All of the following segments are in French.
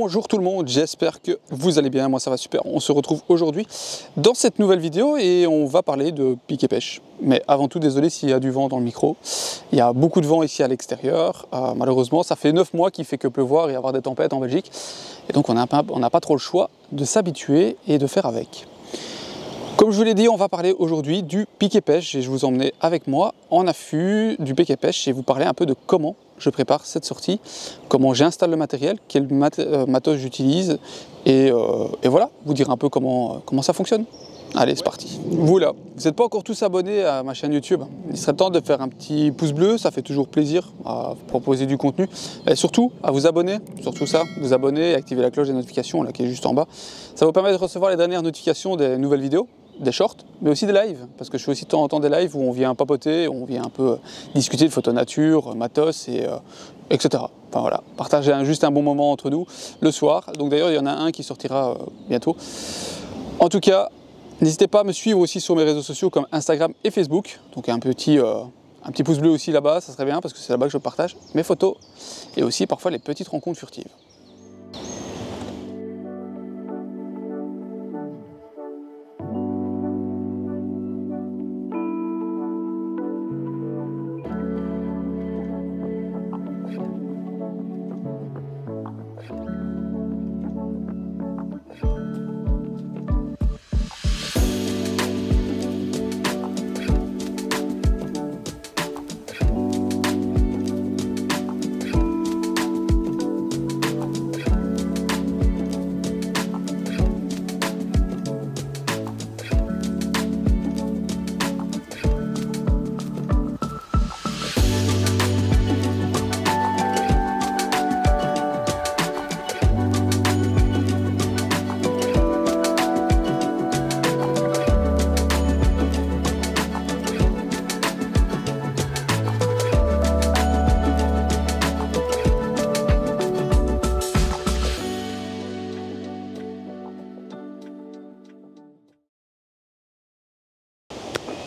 Bonjour tout le monde, j'espère que vous allez bien, moi ça va super. On se retrouve aujourd'hui dans cette nouvelle vidéo et on va parler de pique et pêche. Mais avant tout, désolé s'il y a du vent dans le micro. Il y a beaucoup de vent ici à l'extérieur. Malheureusement, ça fait 9 mois qu'il fait que pleuvoir et avoir des tempêtes en Belgique. Et donc on n'a pas trop le choix de s'habituer et de faire avec. Comme je vous l'ai dit, on va parler aujourd'hui du pique et pêche et je vous emmener avec moi en affût du pique et pêche et vous parler un peu de comment je prépare cette sortie, comment j'installe le matériel, quel matos j'utilise et voilà, vous dire un peu comment ça fonctionne. Allez, c'est parti. Voilà, vous n'êtes pas encore tous abonnés à ma chaîne YouTube. Il serait temps de faire un petit pouce bleu, ça fait toujours plaisir à proposer du contenu. Et surtout, à vous abonner, surtout ça, vous abonner, activer la cloche des notifications là, qui est juste en bas. Ça vous permet de recevoir les dernières notifications des nouvelles vidéos, des shorts, mais aussi des lives, parce que je fais aussi de temps en temps des lives où on vient papoter, on vient un peu discuter de photo nature, matos, etc. Enfin voilà, partager juste un bon moment entre nous le soir. Donc d'ailleurs, il y en a un qui sortira bientôt. En tout cas, n'hésitez pas à me suivre aussi sur mes réseaux sociaux comme Instagram et Facebook. Donc un petit pouce bleu aussi là-bas, ça serait bien, parce que c'est là-bas que je partage mes photos et aussi parfois les petites rencontres furtives.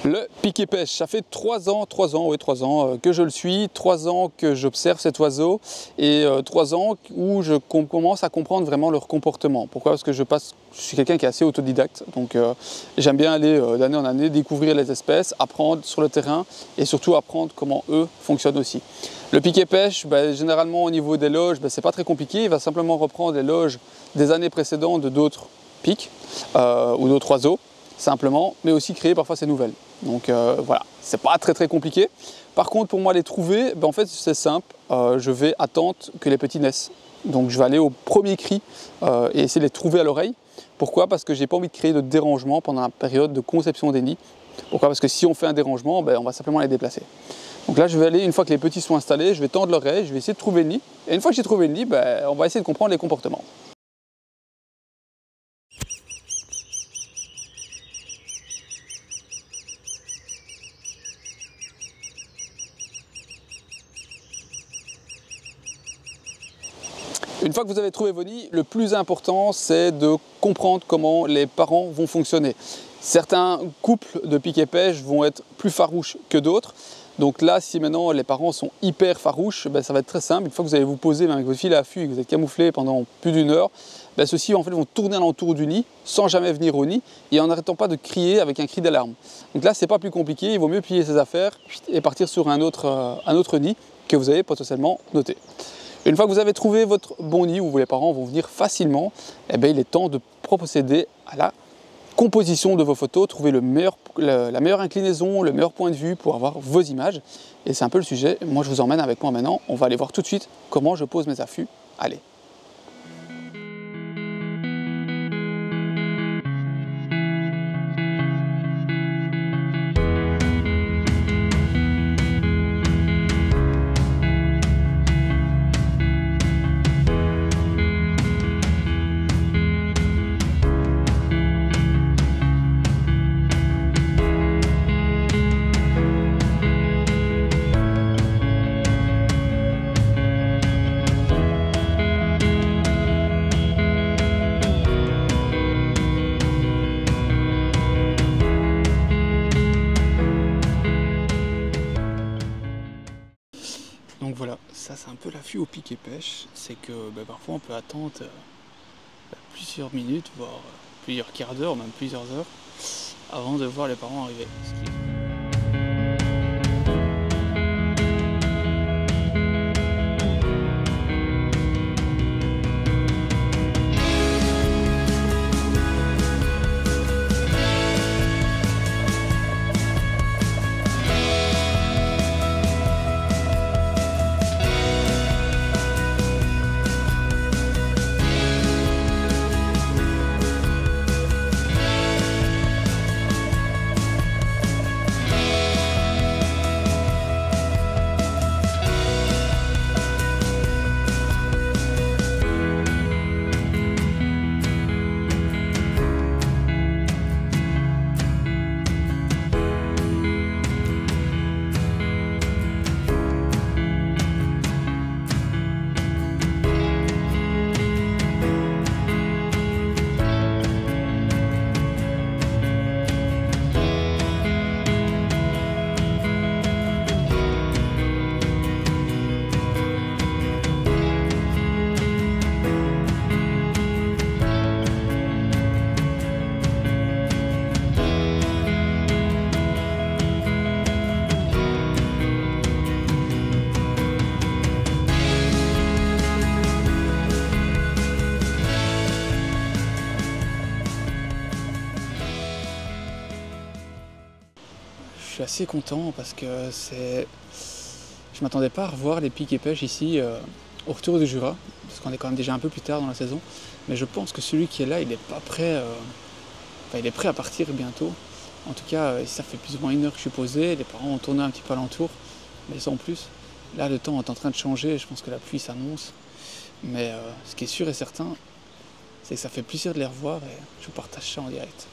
Le pique et pêche, ça fait 3 ans que je le suis, 3 ans que j'observe cet oiseau et 3 ans où je commence à comprendre vraiment leur comportement. Pourquoi? Parce que je suis quelqu'un qui est assez autodidacte, donc j'aime bien aller d'année en année découvrir les espèces, apprendre sur le terrain et surtout apprendre comment eux fonctionnent aussi. Le pique et pêche, généralement au niveau des loges, c'est pas très compliqué, il va simplement reprendre les loges des années précédentes de d'autres piques ou d'autres oiseaux, simplement, mais aussi créer parfois ces nouvelles. Donc voilà, c'est pas très compliqué. Par contre, pour moi les trouver, en fait c'est simple, je vais attendre que les petits naissent. Donc je vais aller au premier cri et essayer de les trouver à l'oreille. Pourquoi? Parce que j'ai pas envie de créer de dérangement pendant la période de conception des nids. Pourquoi? Parce que si on fait un dérangement, on va simplement les déplacer. Donc là je vais aller, une fois que les petits sont installés, je vais tendre l'oreille, je vais essayer de trouver le nid. Et une fois que j'ai trouvé le nid, on va essayer de comprendre les comportements. Une fois que vous avez trouvé vos nids, le plus important c'est de comprendre comment les parents vont fonctionner. Certains couples de pique et pêche vont être plus farouches que d'autres. Donc là, si maintenant les parents sont hyper farouches, ça va être très simple. Une fois que vous allez vous poser avec votre filet à affût et que vous êtes camouflé pendant plus d'1 heure, ceux-ci en fait, vont tourner alentour du nid sans jamais venir au nid et en n'arrêtant pas de crier avec un cri d'alarme. Donc là, c'est pas plus compliqué, il vaut mieux plier ses affaires et partir sur un autre nid que vous avez potentiellement noté. Une fois que vous avez trouvé votre bon nid où les parents vont venir facilement, il est temps de procéder à la composition de vos photos, trouver la meilleure inclinaison, le meilleur point de vue pour avoir vos images. Et c'est un peu le sujet. Moi, je vous emmène avec moi maintenant. On va aller voir tout de suite comment je pose mes affûts. Allez! peu l'affût au pic et pêche, c'est que parfois on peut attendre plusieurs minutes, voire plusieurs quarts d'heure, même plusieurs heures, avant de voir les parents arriver. Je suis assez content parce que je m'attendais pas à revoir les pics et pêche ici au retour du Jura, parce qu'on est quand même déjà un peu plus tard dans la saison, mais je pense que celui qui est là, il n'est pas prêt, il est prêt à partir bientôt. En tout cas, ça fait plus ou moins 1 heure que je suis posé, les parents ont tourné un petit peu alentour, mais sans plus. Là, le temps est en train de changer, je pense que la pluie s'annonce, mais ce qui est sûr et certain, c'est que ça fait plaisir de les revoir et je vous partage ça en direct.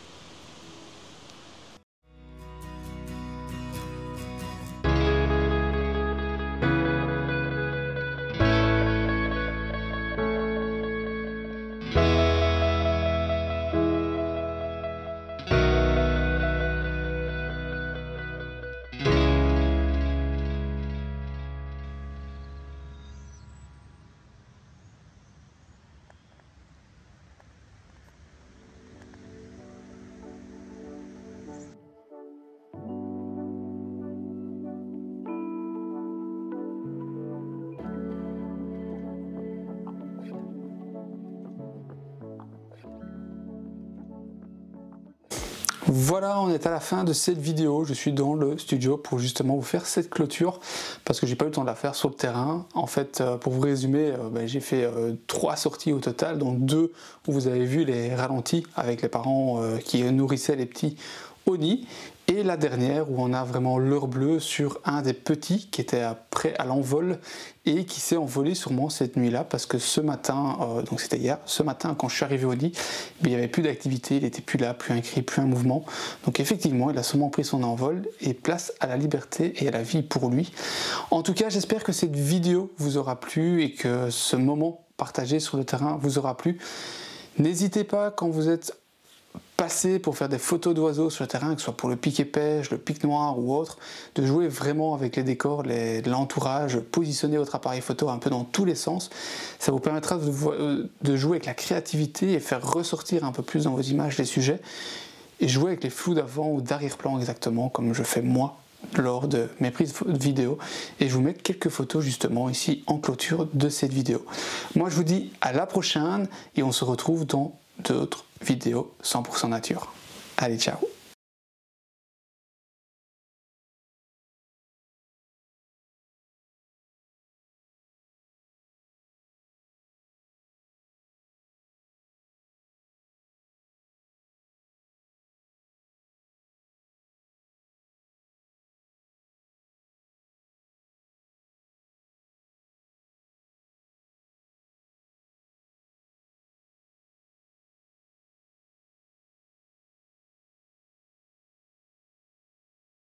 Voilà, on est à la fin de cette vidéo. Je suis dans le studio pour justement vous faire cette clôture parce que j'ai pas eu le temps de la faire sur le terrain. En fait, pour vous résumer, j'ai fait 3 sorties au total, dont 2 où vous avez vu les ralentis avec les parents qui nourrissaient les petits au nid. Et la dernière où on a vraiment l'heure bleue sur un des petits qui était prêt à l'envol et qui s'est envolé sûrement cette nuit-là parce que ce matin, donc c'était hier, ce matin quand je suis arrivé au nid, il n'y avait plus d'activité, il n'était plus là, plus un cri, plus un mouvement. Donc effectivement, il a sûrement pris son envol et place à la liberté et à la vie pour lui. En tout cas, j'espère que cette vidéo vous aura plu et que ce moment partagé sur le terrain vous aura plu. N'hésitez pas quand vous êtes passer pour faire des photos d'oiseaux sur le terrain, que ce soit pour le pic et pêche, le pic noir ou autre, de jouer vraiment avec les décors, l'entourage, positionner votre appareil photo un peu dans tous les sens. Ça vous permettra de jouer avec la créativité et faire ressortir un peu plus dans vos images les sujets et jouer avec les flous d'avant ou d'arrière-plan exactement comme je fais moi lors de mes prises de vidéo, et je vous mets quelques photos justement ici en clôture de cette vidéo. Moi je vous dis à la prochaine et on se retrouve dans d'autres vidéos 100% nature. Allez, ciao!